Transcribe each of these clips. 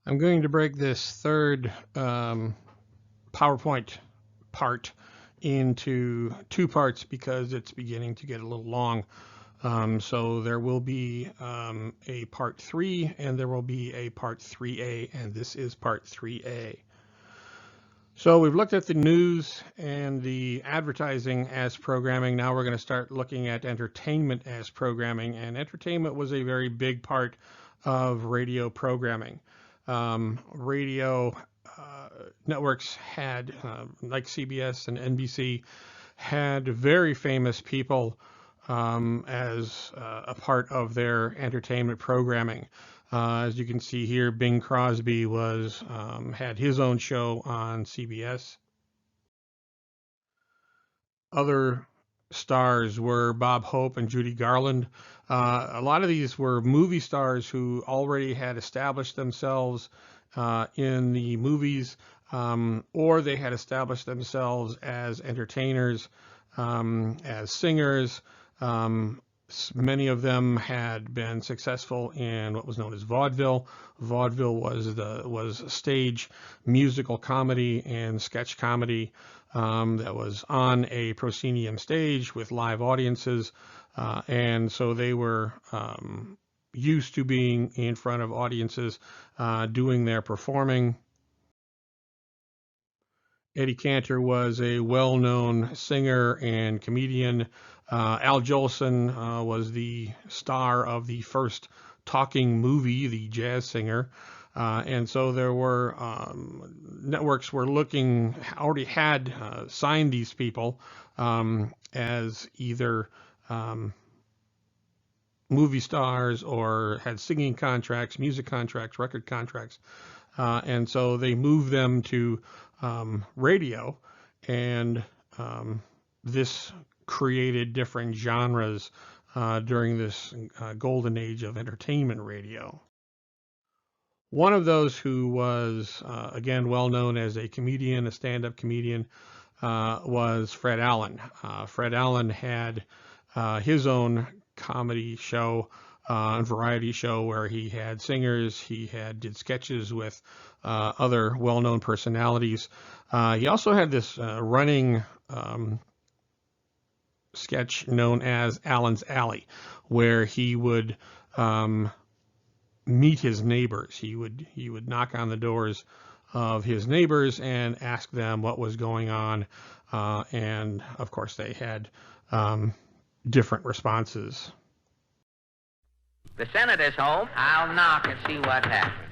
I'm going to break this third PowerPoint part into two parts because it's beginning to get a little long. So there will be a part 3 and there will be a part 3A, and this is part 3A. So we've looked at the news and the advertising as programming. Now we're going to start looking at entertainment as programming, and entertainment was a very big part of radio programming. Radio networks had, like CBS and NBC, had very famous people as a part of their entertainment programming. As you can see here, Bing Crosby had his own show on CBS. Other stars were Bob Hope and Judy Garland. A lot of these were movie stars who already had established themselves in the movies, or they had established themselves as entertainers, as singers. Many of them had been successful in what was known as vaudeville. Vaudeville was stage musical comedy and sketch comedy that was on a proscenium stage with live audiences, and so they were used to being in front of audiences doing their performing. Eddie Cantor was a well-known singer and comedian. Al Jolson was the star of the first talking movie, The Jazz Singer. And so there were networks already had signed these people as either movie stars or had singing contracts, music contracts, record contracts. And so they moved them to radio, and this created different genres during this golden age of entertainment radio. One of those who was, again, well known as a comedian, a stand-up comedian, was Fred Allen. Fred Allen had his own comedy show, variety show, where he had singers, did sketches with other well-known personalities. He also had this running sketch known as Allen's Alley, where he would meet his neighbors. He would knock on the doors of his neighbors and ask them what was going on, and of course they had different responses. The Senator's home. I'll knock and see what happens.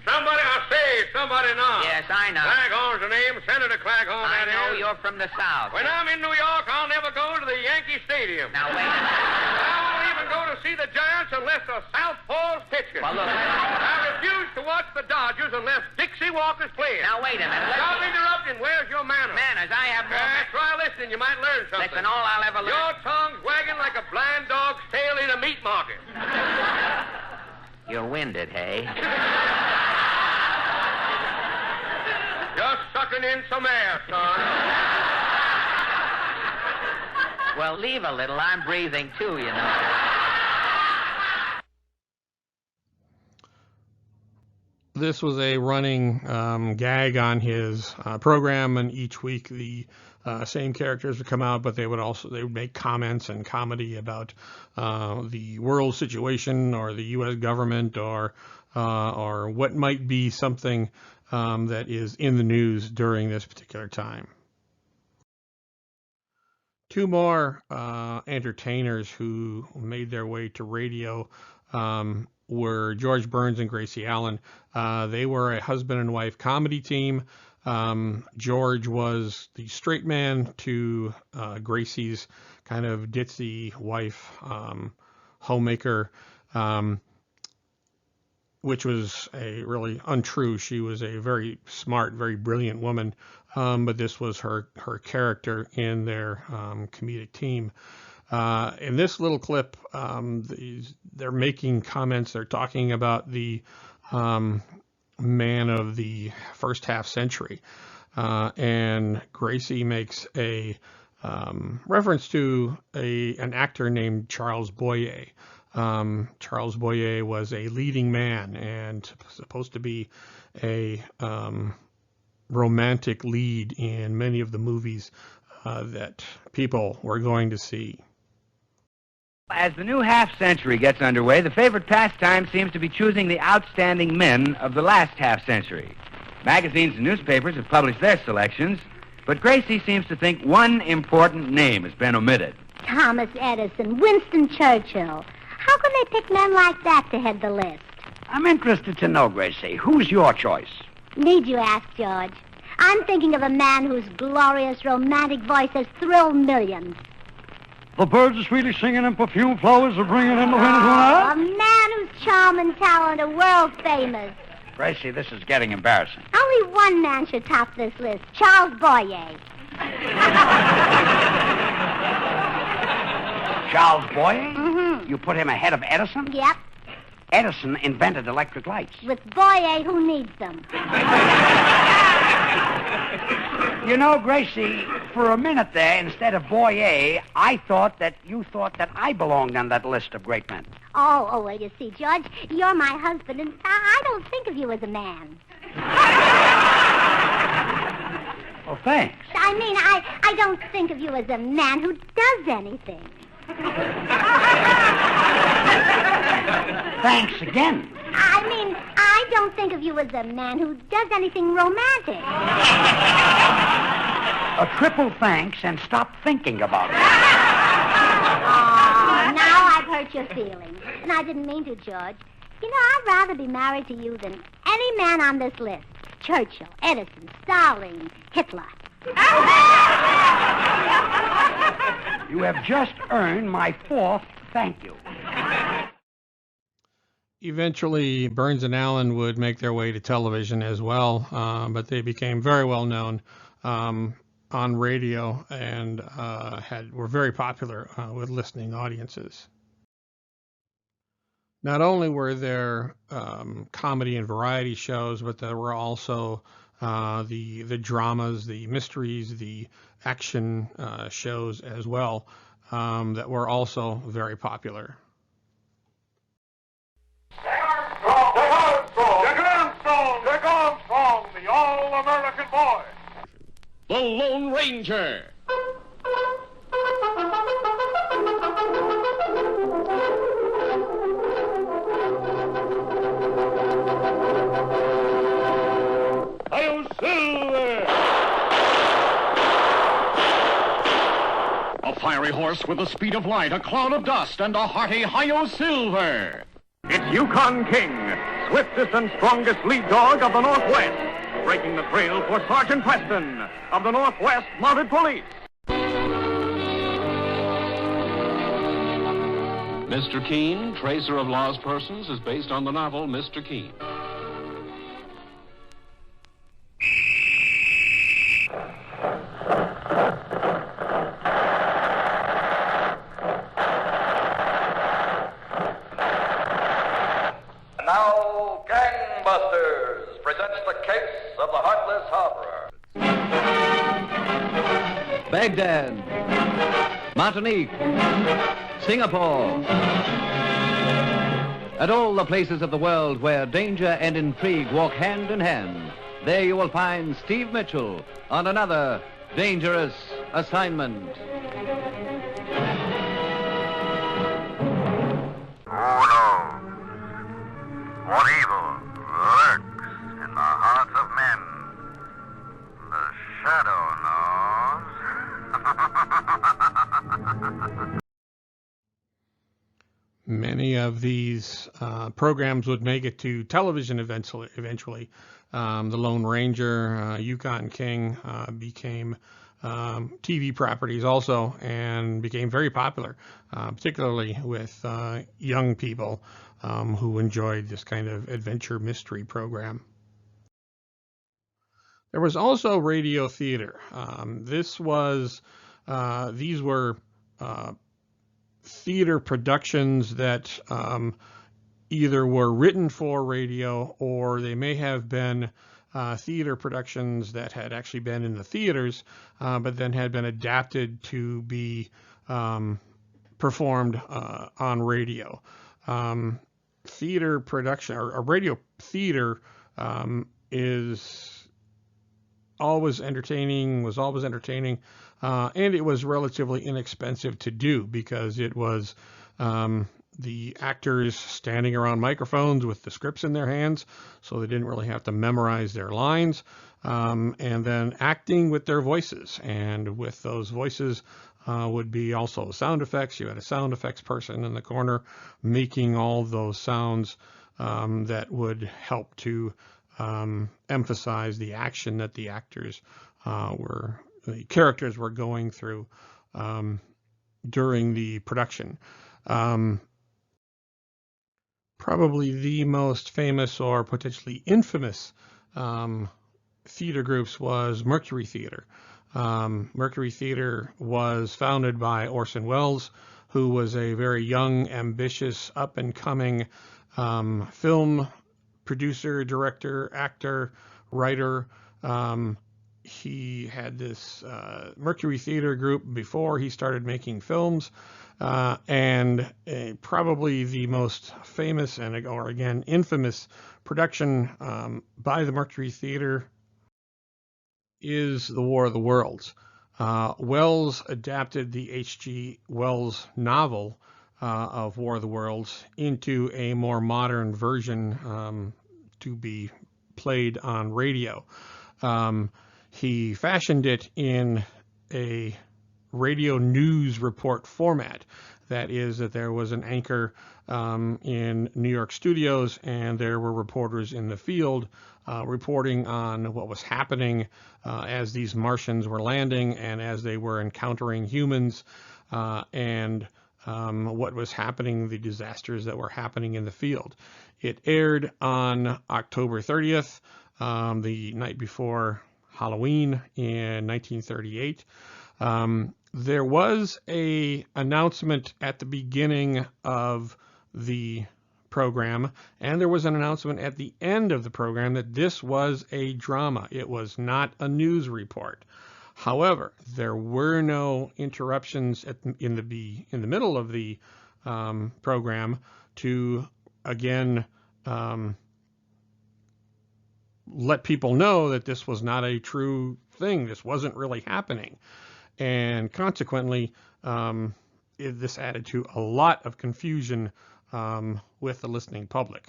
Somebody, I say, somebody knock. Yes, I know. Claghorn's the name, Senator Claghorn, I that know is. you're from the South. When I'm in New York, I'll never go to the Yankee Stadium. Now, wait a minute. I won't even go to see the Giants unless the Southpaw's pitching. Well, look. I refuse to watch the Dodgers unless Dixie Walker's playing. Now, wait a minute. Stop interrupting. Where's your manners? Manners, I have more... Try listening. You might learn something. Listen, all I'll ever learn... Your tongue's wagging like a blind dog's tail in a meat market. You're winded, hey? Just sucking in some air, son. Well, leave a little. I'm breathing, too, you know. This was a running gag on his program, and each week the same characters would come out, but they would make comments and comedy about the world situation or the U.S. government or what might be something that is in the news during this particular time. Two more entertainers who made their way to radio were George Burns and Gracie Allen. They were a husband and wife comedy team. George was the straight man to Gracie's kind of ditzy wife, homemaker, which was really untrue. She was a very smart, very brilliant woman, but this was her character in their comedic team. In this little clip, they're making comments. They're talking about the man of the first half century, and Gracie makes a reference to an actor named Charles Boyer. Charles Boyer was a leading man and supposed to be a romantic lead in many of the movies that people were going to see. As the new half-century gets underway, the favorite pastime seems to be choosing the outstanding men of the last half-century. Magazines and newspapers have published their selections, but Gracie seems to think one important name has been omitted. Thomas Edison, Winston Churchill. How can they pick men like that to head the list? I'm interested to know, Gracie, who's your choice? Need you ask, George? I'm thinking of a man whose glorious romantic voice has thrilled millions. The birds are sweetly singing and perfume flowers are bringing in the wind tonight. A man whose charm and talent are world famous. Gracie, this is getting embarrassing. Only one man should top this list, Charles Boyer. Charles Boyer? Mm-hmm. You put him ahead of Edison? Yep. Edison invented electric lights. With Boyer, who needs them? You know, Gracie, for a minute there, instead of Boyer, I thought that you thought that I belonged on that list of great men. Oh, well, you see, George, you're my husband, and I don't think of you as a man. Well, thanks. I mean, I don't think of you as a man who does anything. Thanks again. I mean, I don't think of you as a man who does anything romantic. A triple thanks and stop thinking about it. Oh, now I've hurt your feelings. And I didn't mean to, George. You know, I'd rather be married to you than any man on this list. Churchill, Edison, Stalin, Hitler. You have just earned my fourth thank you. Eventually, Burns and Allen would make their way to television as well, but they became very well known on radio and were very popular with listening audiences. Not only were there comedy and variety shows, but there were also the dramas, the mysteries, the action shows as well that were also very popular. Jack Armstrong, the all-American boy. The Lone Ranger. Hi-yo, Silver! A fiery horse with the speed of light, a cloud of dust, and a hearty hi-yo Silver. It's Yukon King, swiftest and strongest lead dog of the Northwest, breaking the trail for Sergeant Preston of the Northwest Mounted Police. Mr. Keene, Tracer of Lost Persons, is based on the novel Mr. Keene. Now, Gangbusters presents the case of the Heartless Harborer. Baghdad, Martinique, Singapore, and all the places of the world where danger and intrigue walk hand in hand. There you will find Steve Mitchell on another dangerous assignment. Who knows what evil lurks in the hearts of men? The Shadow knows. Many of these programs would make it to television eventually. The Lone Ranger, Yukon King became TV properties also and became very popular, particularly with young people who enjoyed this kind of adventure mystery program. There was also radio theater. These were theater productions that either were written for radio or they may have been theater productions that had actually been in the theaters, but then had been adapted to be performed on radio. theater production or radio theater is always entertaining, was always entertaining, and it was relatively inexpensive to do because it was the actors standing around microphones with the scripts in their hands, so they didn't really have to memorize their lines, and then acting with their voices, and with those voices would be also sound effects. You had a sound effects person in the corner making all those sounds that would help to emphasize the action that the characters were going through during the production. Probably the most famous or potentially infamous theater groups was Mercury Theater. Mercury Theater was founded by Orson Welles, who was a very young, ambitious, up-and-coming film producer, director, actor, writer. He had this Mercury Theater group before he started making films, and probably the most famous or again infamous production by the Mercury Theater is The War of the Worlds. Wells adapted the H.G. Wells novel of War of the Worlds into a more modern version to be played on radio. He fashioned it in a radio news report format. That is, that there was an anchor in New York studios, and there were reporters in the field reporting on what was happening as these Martians were landing and as they were encountering humans, and what was happening, the disasters that were happening in the field. It aired on October 30th, the night before Halloween in 1938. There was an announcement at the beginning of the program, and there was an announcement at the end of the program that this was a drama. It was not a news report. However, there were no interruptions in the middle of the program to again let people know that this was not a true thing. This wasn't really happening. And consequently, this added to a lot of confusion with the listening public.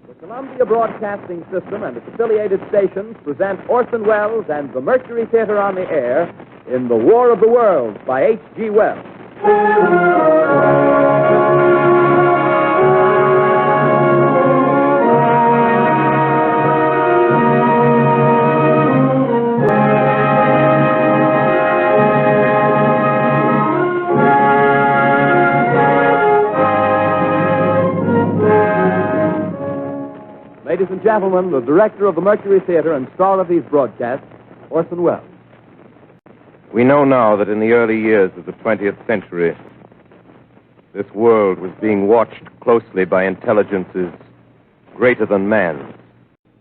The Columbia Broadcasting System and its affiliated stations present Orson Welles and the Mercury Theater on the air in The War of the Worlds by H.G. Wells. Ladies and gentlemen, the director of the Mercury Theater and star of these broadcasts, Orson Welles. We know now that in the early years of the 20th century, this world was being watched closely by intelligences greater than man's.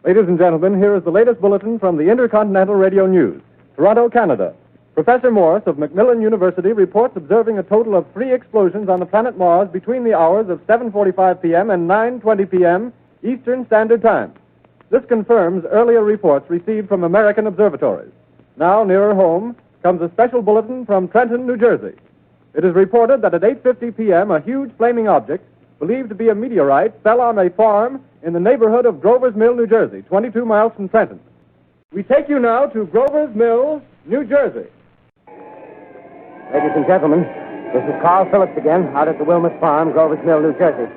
Ladies and gentlemen, here is the latest bulletin from the Intercontinental Radio News. Toronto, Canada. Professor Morris of Macmillan University reports observing a total of 3 explosions on the planet Mars between the hours of 7:45 p.m. and 9:20 p.m. Eastern Standard Time. This confirms earlier reports received from American observatories. Now, nearer home, comes a special bulletin from Trenton, New Jersey. It is reported that at 8:50 p.m., a huge flaming object, believed to be a meteorite, fell on a farm in the neighborhood of Grover's Mill, New Jersey, 22 miles from Trenton. We take you now to Grover's Mill, New Jersey. Ladies and gentlemen, this is Carl Phillips again, out at the Wilmot Farm, Grover's Mill, New Jersey.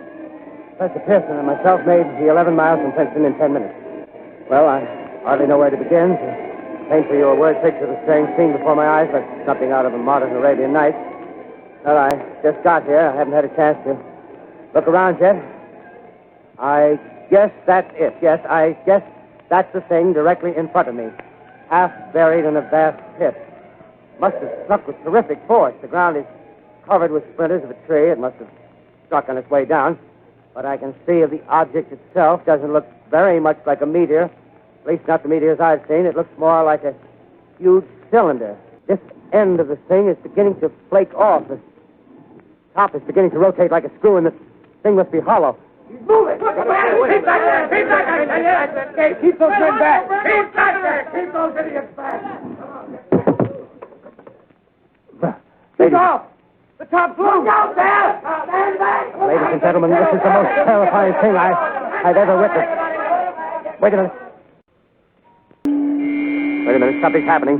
Professor Pearson and myself made the 11 miles from Princeton in 10 minutes. Well, I hardly know where to begin. To paint for you a word picture of the strange scene before my eyes, like something out of a modern Arabian Nights. Well, I just got here. I haven't had a chance to look around yet. I guess that's it. Yes, I guess that's the thing directly in front of me, half buried in a vast pit. Must have struck with terrific force. The ground is covered with splinters of a tree. It must have struck on its way down. What I can see of the object itself doesn't look very much like a meteor. At least not the meteors I've seen. It looks more like a huge cylinder. This end of the thing is beginning to flake off. top is beginning to rotate like a screw, and the thing must be hollow. Move it! Keep back there! Keep back there! Keep those men back! Keep back there! Keep those idiots back! Keep off! The top's loose! Look out there! Stand back! Ladies and gentlemen, this is the most terrifying thing I've ever witnessed. Wait a minute. Wait a minute. Something's happening.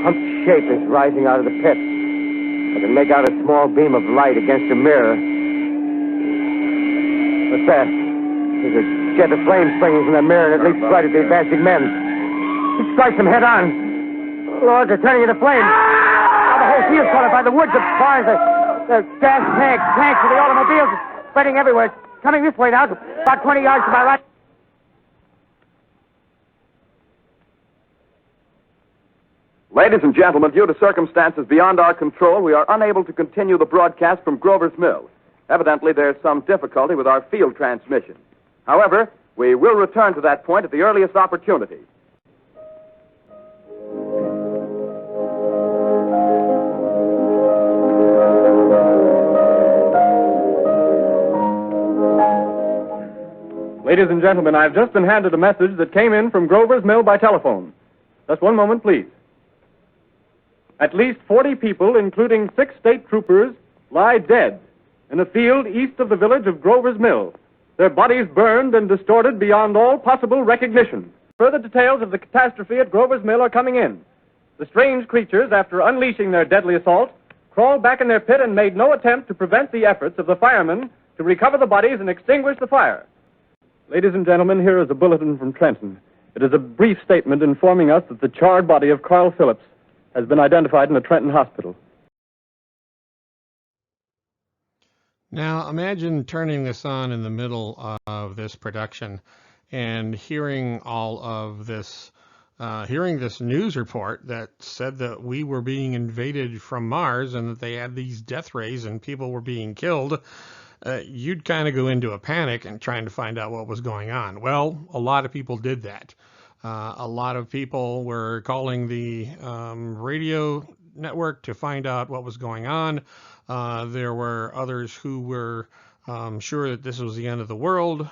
Humped shape is rising out of the pit. I can make out a small beam of light against a mirror. What's that? There's a jet of flame springing from the mirror, and it leaps right at the advancing men. It strikes them head on. Lord, they're turning into flames. Now the whole field's caught up by the woods, the barns, the gas tanks for the automobiles, spreading everywhere. It's coming this way now, about 20 yards to my right. Ladies and gentlemen, due to circumstances beyond our control, we are unable to continue the broadcast from Grover's Mill. Evidently, there's some difficulty with our field transmission. However, we will return to that point at the earliest opportunity. Ladies and gentlemen, I've just been handed a message that came in from Grover's Mill by telephone. Just one moment, please. At least 40 people, including 6 state troopers, lie dead in a field east of the village of Grover's Mill. Their bodies burned and distorted beyond all possible recognition. Further details of the catastrophe at Grover's Mill are coming in. The strange creatures, after unleashing their deadly assault, crawled back in their pit and made no attempt to prevent the efforts of the firemen to recover the bodies and extinguish the fire. Ladies and gentlemen, here is a bulletin from Trenton. It is a brief statement informing us that the charred body of Carl Phillips has been identified in a Trenton hospital. Now, imagine turning this on in the middle of this production and hearing all of this, hearing this news report that said that we were being invaded from Mars and that they had these death rays and people were being killed. You'd kind of go into a panic and trying to find out what was going on. Well, a lot of people did that. A lot of people were calling the radio network to find out what was going on. There were others who were sure that this was the end of the world.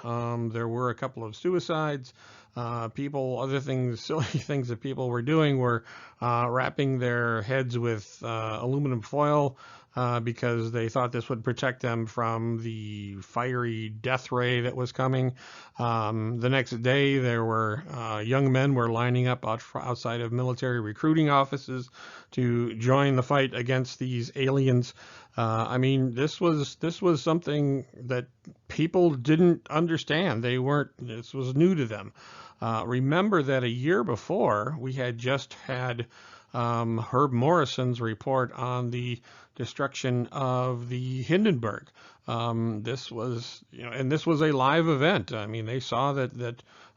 There were a couple of suicides. Other things, silly things that people were doing were wrapping their heads with aluminum foil because they thought this would protect them from the fiery death ray that was coming. The next day, there were young men were lining up outside of military recruiting offices to join the fight against these aliens. I mean, this was something that people didn't understand. This was new to them. Remember that a year before, we had just had Herb Morrison's report on the destruction of the Hindenburg. This was, and this was a live event. I mean, they saw that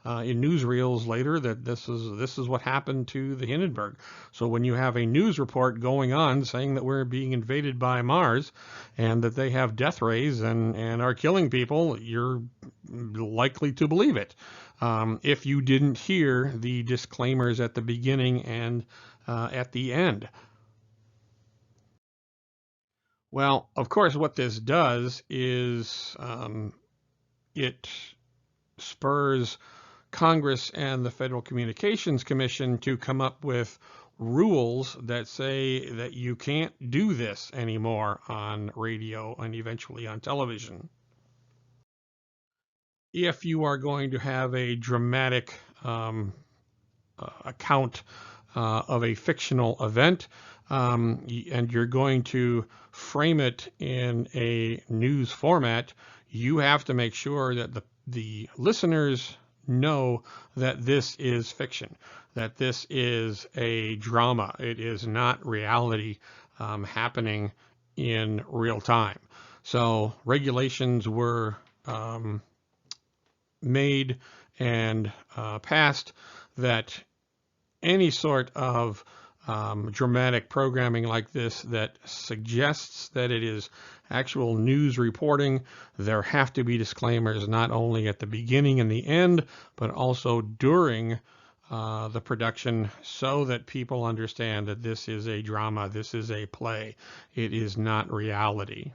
in newsreels later that this is what happened to the Hindenburg. So when you have a news report going on saying that we're being invaded by Mars and that they have death rays and are killing people, you're likely to believe it. If you didn't hear the disclaimers at the beginning and at the end. Well, of course, what this does is it spurs Congress and the Federal Communications Commission to come up with rules that say that you can't do this anymore on radio and eventually on television. If you are going to have a dramatic account of a fictional event, and you're going to frame it in a news format, you have to make sure that the listeners know that this is fiction, that this is a drama. It is not reality happening in real time. So regulations were made and passed that any sort of dramatic programming like this that suggests that it is actual news reporting, there have to be disclaimers not only at the beginning and the end, but also during the production so that people understand that this is a drama, this is a play, it is not reality.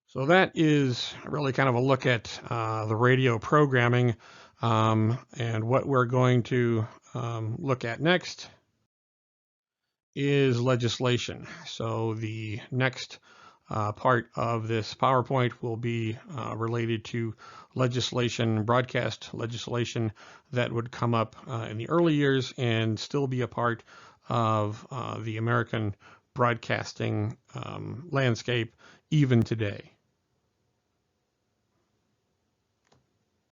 So that is really kind of a look at the radio programming, and what we're going to look at next is legislation. So the next part of this PowerPoint will be related to legislation, broadcast legislation that would come up in the early years and still be a part of the American broadcasting landscape even today.